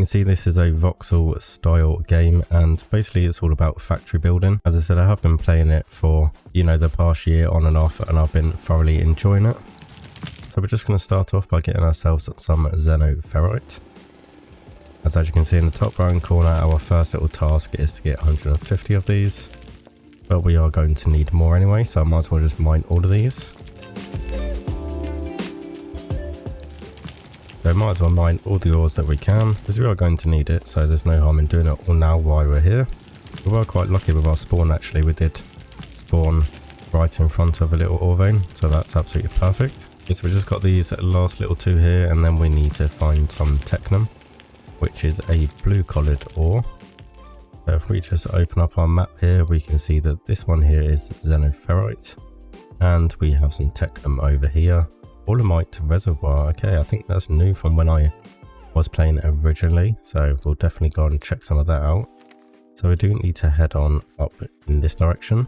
You can see this is a voxel style game, and basically it's all about factory building. As I said, I have been playing it for, the past year on and off, and I've been thoroughly enjoying it. So we're just going to start off by getting ourselves some xenoferrite. As you can see in the top right corner, our first little task is to get 150 of these. But we are going to need more anyway, so I might as well just mine all of these. So might as well mine all the ores that we can, because we are going to need it, so there's no harm in doing it all now while we're here. We were quite lucky with our spawn actually. We did spawn right in front of a little ore vein, so that's absolutely perfect. Okay, so we just got these last little two here, and then we need to find some technum, which is a blue collared ore. So if we just open up our map here, we can see that this one here is xenoferrite, and we have some technum over here. Dolomite reservoir. Okay, I think that's new from when I was playing originally, so we'll definitely go and check some of that out. So we do need to head on up in this direction.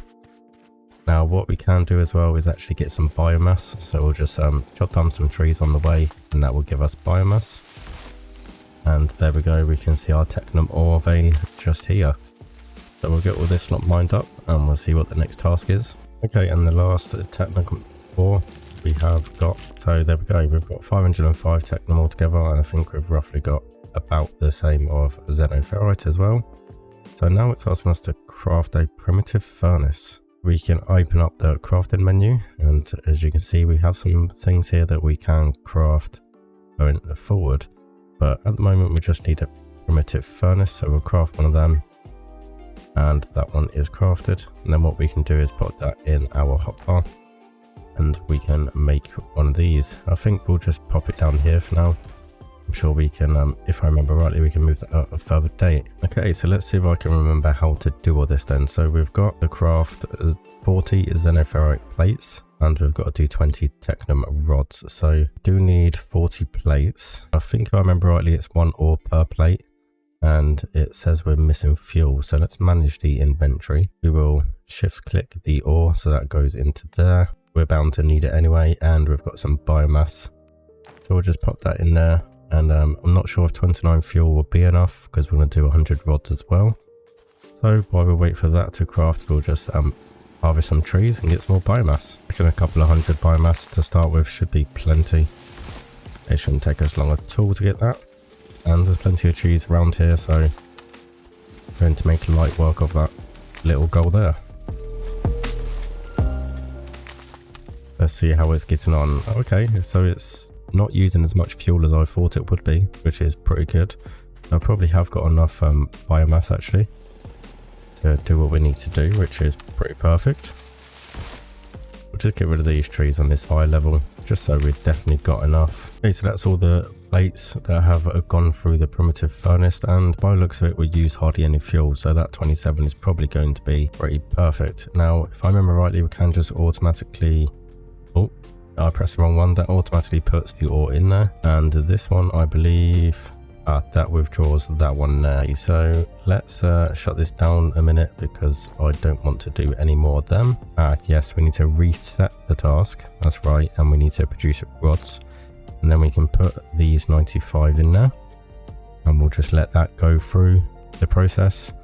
Now what we can do as well is actually get some biomass, so we'll just chop down some trees on the way, and that will give us biomass. And there we go, we can see our technum ore vein just here. So we'll get all this lot mined up and we'll see what the next task is. Okay, and the last technum ore we have got, so there we go, we've got 505 technum altogether, and I think we've roughly got about the same of xenoferrite as well. So now it's asking us to craft a primitive furnace. We can open up the crafting menu, and as you can see we have some things here that we can craft going forward, but at the moment we just need a primitive furnace, so we'll craft one of them, and that one is crafted. And then what we can do is put that in our hotbar, and we can make one of these. I think we'll just pop it down here for now. I'm sure we can, if I remember rightly, we can move that out a further date. Okay, so let's see if I can remember how to do all this then. So we've got to craft 40 xenoferrite plates, and we've got to do 20 technum rods. So do need 40 plates. I think if I remember rightly, it's 1 ore per plate, and it says we're missing fuel. So let's manage the inventory. We will shift click the ore, so that goes into there. We're bound to need it anyway, and we've got some biomass, so we'll just pop that in there. And I'm not sure if 29 fuel will be enough, because we're going to do 100 rods as well. So while we wait for that to craft, we'll just harvest some trees and get some more biomass. I reckon a couple of 100 biomass to start with should be plenty. It shouldn't take us long at all to get that, and there's plenty of trees around here, so I'm going to make light work of that little goal there. Let's see how it's getting on. Okay, so it's not using as much fuel as I thought it would be, which is pretty good. I probably have got enough biomass actually to do what we need to do, which is pretty perfect. We'll just get rid of these trees on this high level, just so we've definitely got enough. Okay, so that's all the plates that have gone through the primitive furnace, and by the looks of it we use hardly any fuel, so that 27 is probably going to be pretty perfect. Now if I remember rightly, we can just automatically, oh, I pressed the wrong one, that automatically puts the ore in there, and this one I believe that withdraws that one there. So let's shut this down a minute, because I don't want to do any more of them. Yes, we need to reset the task, that's right, and we need to produce rods, and then we can put these 95 in there, and we'll just let that go through the process,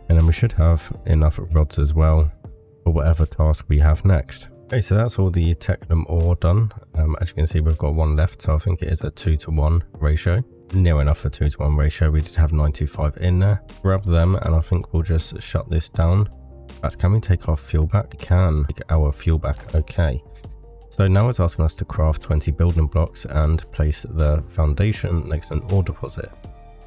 and then we should have enough rods as well for whatever task we have next. Okay, so that's all the technum ore done. As you can see, we've got one left, so I think it is a 2-to-1 ratio. Near enough a 2-to-1 ratio. We did have 95 in there. Grab them, and I think we'll just shut this down. But can we take our fuel back? We can take our fuel back. Okay. So now it's asking us to craft 20 building blocks and place the foundation next to an ore deposit.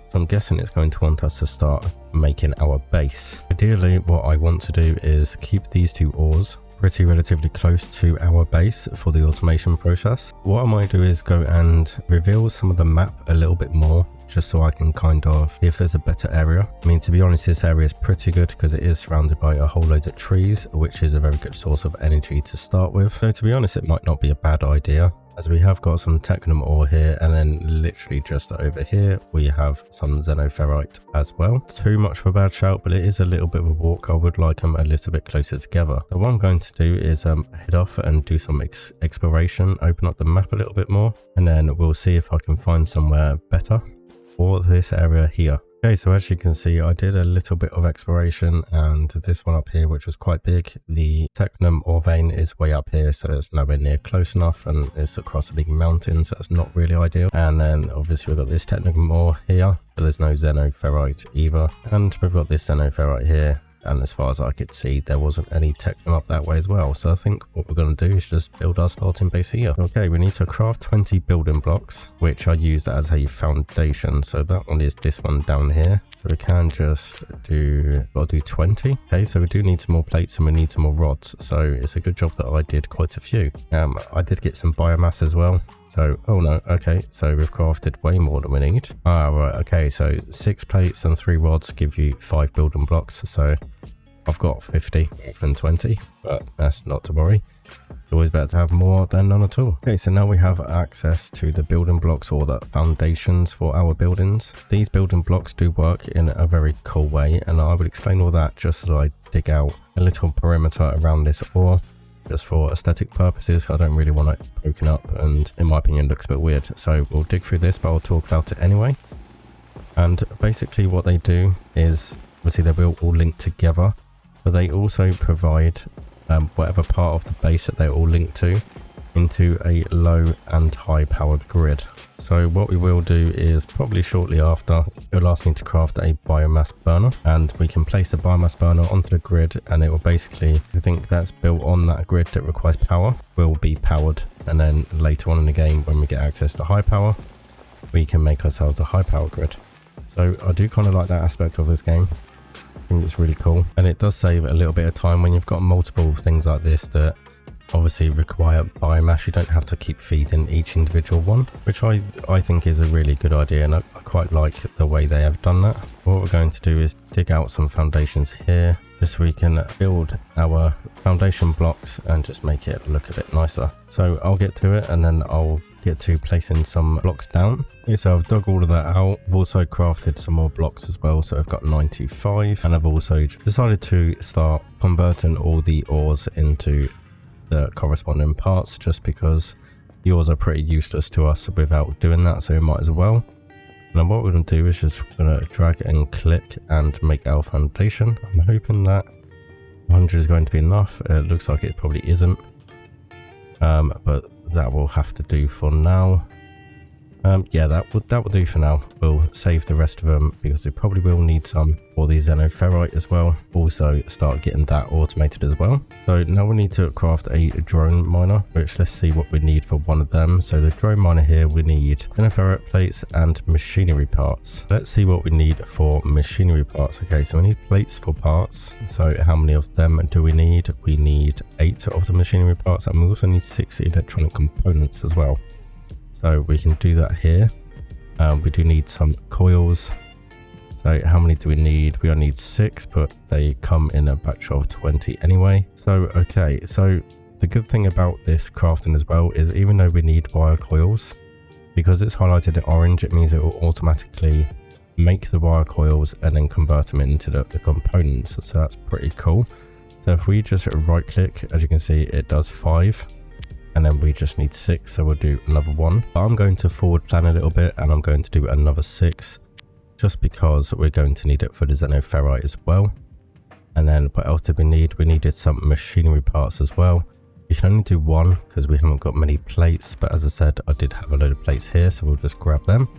So I'm guessing it's going to want us to start making our base. Ideally, what I want to do is keep these two ores pretty relatively close to our base for the automation process. What I might do is go and reveal some of the map a little bit more, just so I can kind of see if there's a better area. I mean, to be honest, this area is pretty good because it is surrounded by a whole load of trees, which is a very good source of energy to start with. So to be honest, it might not be a bad idea, as we have got some technum ore here, and then literally just over here we have some xenoferrite as well. Too much of a bad shout, but it is a little bit of a walk. I would like them a little bit closer together. So what I'm going to do is head off and do some exploration, open up the map a little bit more, and then we'll see if I can find somewhere better for this area here. Okay, so as you can see, I did a little bit of exploration, and this one up here, which was quite big, the Technum ore vein is way up here, so it's nowhere near close enough, and it's across a big mountain, so that's not really ideal. And then obviously we've got this Technum ore here, but there's no xenoferrite either, and we've got this xenoferrite here. And as far as I could see, there wasn't any Technum up that way as well. So I think what we're going to do is just build our starting base here. Okay, we need to craft 20 building blocks, which I used as a foundation. So that one is this one down here. So we can just do 20. Okay, so we do need some more plates and we need some more rods. So it's a good job that I did quite a few. I did get some biomass as well. So, oh no, okay, so we've crafted way more than we need. Ah, right, okay, so 6 plates and 3 rods give you 5 building blocks. So I've got 50 from 20, but that's not to worry. It's always better to have more than none at all. Okay, so now we have access to the building blocks, or the foundations for our buildings. These building blocks do work in a very cool way, and I will explain all that just as I dig out a little perimeter around this ore. Just for aesthetic purposes, I don't really want it poking up, and in my opinion looks a bit weird. So we'll dig through this, but I'll talk about it anyway. And basically what they do is, obviously they will all link together, but they also provide whatever part of the base that they're all linked to into a low and high powered grid. So what we will do is probably shortly after, it'll ask me to craft a biomass burner, and we can place the biomass burner onto the grid, and it will basically, everything that's built on that grid that requires power will be powered. And then later on in the game, when we get access to high power, we can make ourselves a high power grid. So I do kind of like that aspect of this game. I think it's really cool, and it does save a little bit of time when you've got multiple things like this that obviously require biomass. You don't have to keep feeding each individual one, which I think is a really good idea, and I quite like the way they have done that. What we're going to do is dig out some foundations here, just so we can build our foundation blocks and just make it look a bit nicer. So I'll get to it, and then I'll get to placing some blocks down. Okay, so I've dug all of that out. I've also crafted some more blocks as well, so I've got 95, and I've also decided to start converting all the ores into the corresponding parts, just because the ores are pretty useless to us without doing that, so we might as well. And then what we're going to do is just going to drag and click and make our foundation. I'm hoping that 100 is going to be enough. It looks like it probably isn't, but that will have to do for now. Yeah, that will do for now. We'll save the rest of them because we probably will need some for the xenoferrite as well. Also start getting that automated as well. So now we need to craft a drone miner, which let's see what we need for one of them. So the drone miner here, we need xenoferrite plates and machinery parts. Let's see what we need for machinery parts. Okay, so we need plates for parts. So how many of them do we need? We need 8 of the machinery parts, and we also need 6 electronic components as well. So we can do that here. We do need some coils. So how many do we need? We only need 6, but they come in a batch of 20 anyway. So okay, so the good thing about this crafting as well is, even though we need wire coils, because it's highlighted in orange, it means it will automatically make the wire coils and then convert them into the components. So that's pretty cool. So if we just right click, as you can see, it does 5. And then we just need 6, so we'll do another 1. But I'm going to forward plan a little bit, and I'm going to do another 6, just because we're going to need it for the xenoferrite as well. And then what else did we need? We needed some machinery parts as well. We can only do 1 because we haven't got many plates, but as I said, I did have a load of plates here, so we'll just grab them.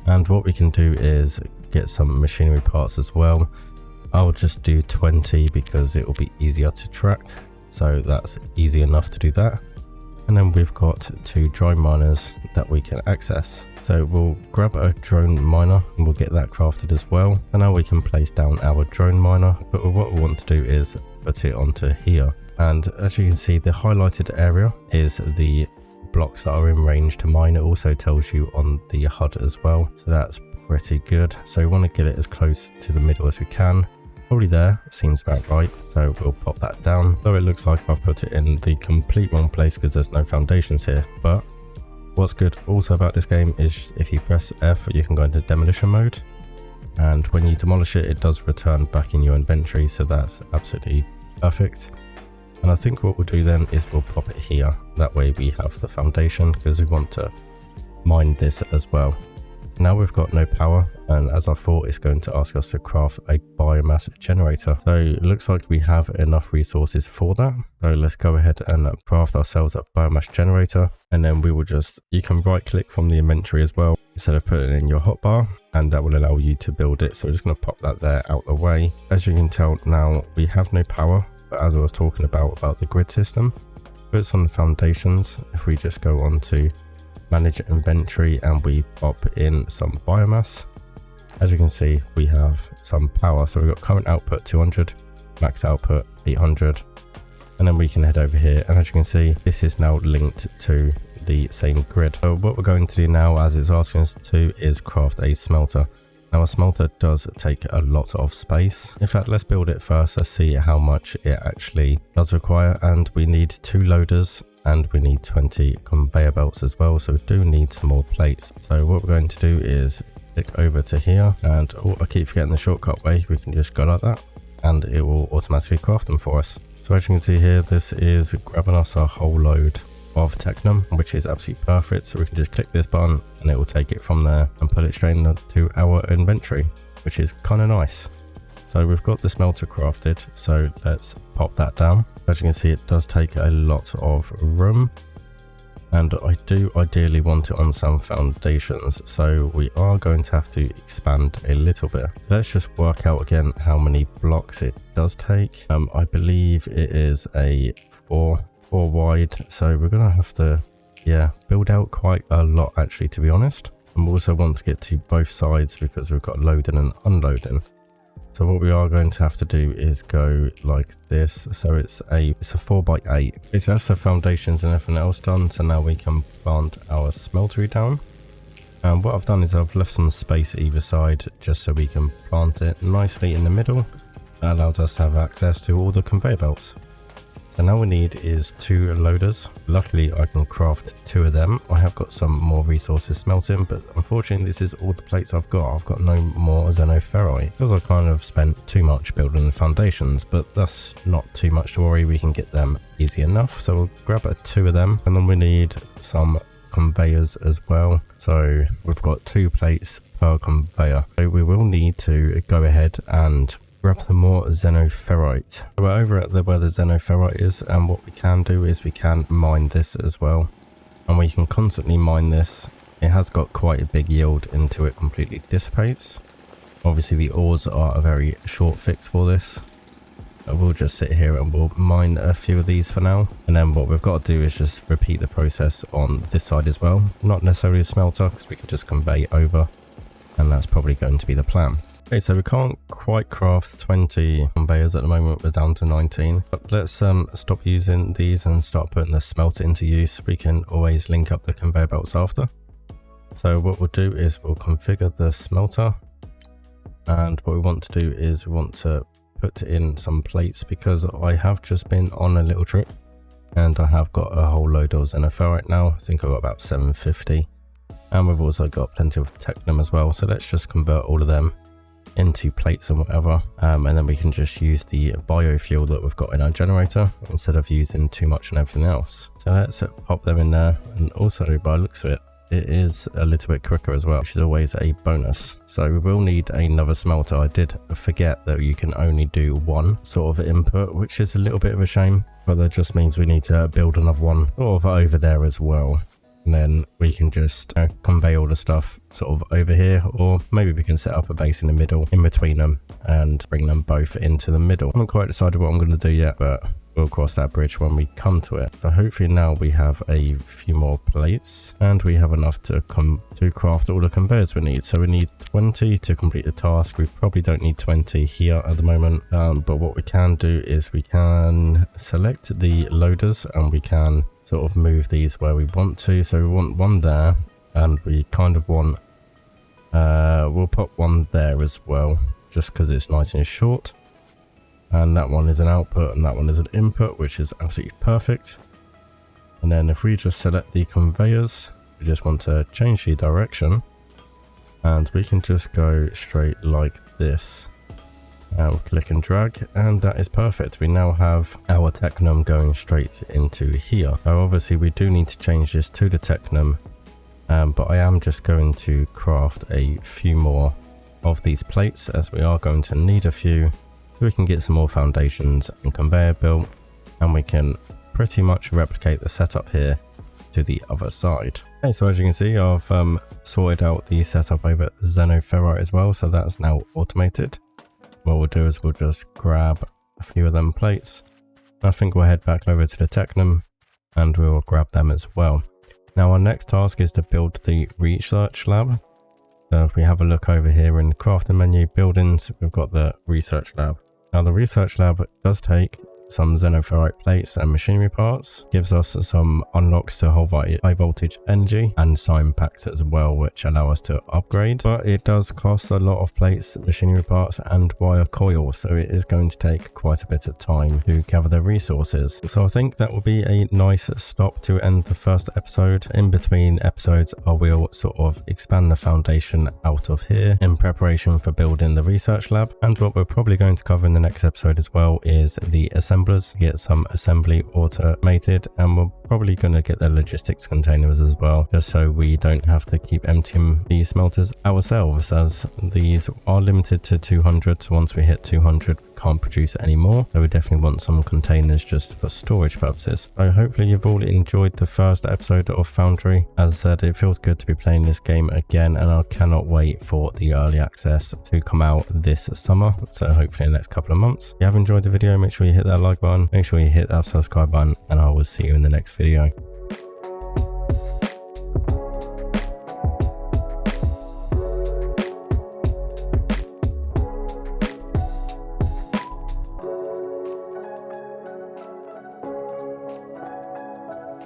And what we can do is get some machinery parts as well. I'll just do 20 because it will be easier to track, so that's easy enough to do that. And then we've got 2 drone miners that we can access. So we'll grab a drone miner and we'll get that crafted as well. And now we can place down our drone miner. But what we want to do is put it onto here. And as you can see, the highlighted area is the blocks that are in range to mine. It also tells you on the HUD as well. So that's pretty good. So we want to get it as close to the middle as we can. Probably there, seems about right, so we'll pop that down. Though it looks like I've put it in the complete wrong place because there's no foundations here. But what's good also about this game is if you press F, you can go into demolition mode, and when you demolish it, it does return back in your inventory, so that's absolutely perfect. And I think what we'll do then is we'll pop it here. That way we have the foundation, because we want to mine this as well. Now we've got no power, and as I thought, it's going to ask us to craft a biomass generator. So it looks like we have enough resources for that. So let's go ahead and craft ourselves a biomass generator, and then we will just, you can right click from the inventory as well instead of putting it in your hotbar, and that will allow you to build it. So we're just going to pop that there out the way. As you can tell now, we have no power, but as I was talking about the grid system, it's on the foundations. If we just go on to manage inventory and we pop in some biomass, as you can see, we have some power. So we've got current output 200, max output 800, and then we can head over here, and as you can see, this is now linked to the same grid. So what we're going to do now, as it's asking us to, is craft a smelter. Now a smelter does take a lot of space. In fact, let's build it first. Let's see how much it actually does require, and we need 2 loaders and we need 20 conveyor belts as well, so we do need some more plates. So what we're going to do is click over to here, and I keep forgetting the shortcut way. We can just go like that and it will automatically craft them for us. So as you can see here, this is grabbing us a whole load of Technum, which is absolutely perfect. So we can just click this button and it will take it from there and put it straight into our inventory, which is kind of nice. So we've got the smelter crafted, so let's pop that down. As you can see, it does take a lot of room, and I do ideally want it on some foundations, so we are going to have to expand a little bit. Let's just work out again how many blocks it does take. I believe it is a 4 wide, so we're gonna have to build out quite a lot actually, to be honest. And we also want to get to both sides because we've got loading and unloading. So what we are going to have to do is go like this. So it's a 4x8. Okay, so that's the foundations and everything else done. So now we can plant our smeltery down. And what I've done is I've left some space either side just so we can plant it nicely in the middle. That allows us to have access to all the conveyor belts. So now we need is 2 loaders. Luckily I can craft 2 of them. I have got some more resources smelting, but unfortunately this is all the plates I've got. I've got no more xenoferrite because I kind of spent too much building the foundations, but that's not too much to worry. We can get them easy enough. So we'll grab 2 of them, and then we need some conveyors as well. So we've got 2 plates per conveyor. So we will need to go ahead and grab some more xenoferrite. We're over at where the xenoferrite is, and what we can do is we can mine this as well, and we can constantly mine this. It has got quite a big yield until it completely dissipates. Obviously the ores are a very short fix for this. We'll just sit here and we'll mine a few of these for now, and then what we've got to do is just repeat the process on this side as well. Not necessarily a smelter, because we can just convey over, and that's probably going to be the plan. Okay, so we can't quite craft 20 conveyors at the moment. We're down to 19. But let's stop using these and start putting the smelter into use. We can always link up the conveyor belts after. So what we'll do is we'll configure the smelter, and what we want to do is we want to put in some plates, because I have just been on a little trip and I have got a whole load of xenoferrite now. I think I've got about 750, and we've also got plenty of Technum as well. So let's just convert all of them into plates and whatever, and then we can just use the biofuel that we've got in our generator instead of using too much and everything else. So let's pop them in there, and also by the looks of it, it is a little bit quicker as well, which is always a bonus. So we will need another smelter. I did forget that you can only do 1 sort of input, which is a little bit of a shame, but that just means we need to build another one sort of over there as well. And then we can just convey all the stuff sort of over here, or maybe we can set up a base in the middle in between them and bring them both into the middle. I haven't quite decided what I'm going to do yet, but we'll cross that bridge when we come to it. So hopefully now we have a few more plates, and we have enough to craft all the conveyors we need. So we need 20 to complete the task. We probably don't need 20 here at the moment, but what we can do is we can select the loaders and we can sort of move these where we want to. So we want 1 there, and we kind of want we'll put 1 there as well, just because it's nice and short. And that one is an output and that one is an input, which is absolutely perfect. And then if we just select the conveyors, we just want to change the direction, and we can just go straight like this. And click and drag, and that is perfect. We now have our Technum going straight into here. So obviously we do need to change this to the Technum but I am just going to craft a few more of these plates, as we are going to need a few, so we can get some more foundations and conveyor built, and we can pretty much replicate the setup here to the other side. Okay, so as you can see, I've sorted out the setup over Xenoferrite as well, so that's now automated. What we'll do is we'll just grab a few of them plates. I think we'll head back over to the Technum and we'll grab them as well. Now our next task is to build the research lab. So if we have a look over here in the crafting menu, buildings, we've got the research lab. Now the research lab does take some Xenoferrite plates and machinery parts, gives us some unlocks to high voltage energy and sign packs as well, which allow us to upgrade, but it does cost a lot of plates, machinery parts and wire coil, so it is going to take quite a bit of time to gather the resources. So I think that will be a nice stop to end the first episode. In between episodes I will sort of expand the foundation out of here in preparation for building the research lab, and what we're probably going to cover in the next episode as well is the assemblers, get some assembly automated, and we're probably going to get the logistics containers as well, just so we don't have to keep emptying these smelters ourselves, as these are limited to 200. So once we hit 200 we can't produce any more, so we definitely want some containers just for storage purposes. So hopefully you've all enjoyed the first episode of Foundry. As I said, it feels good to be playing this game again, and I cannot wait for the early access to come out this summer, so hopefully in the next couple of months. If you have enjoyed the video, make sure you hit that like button, make sure you hit that subscribe button, and I will see you in the next video.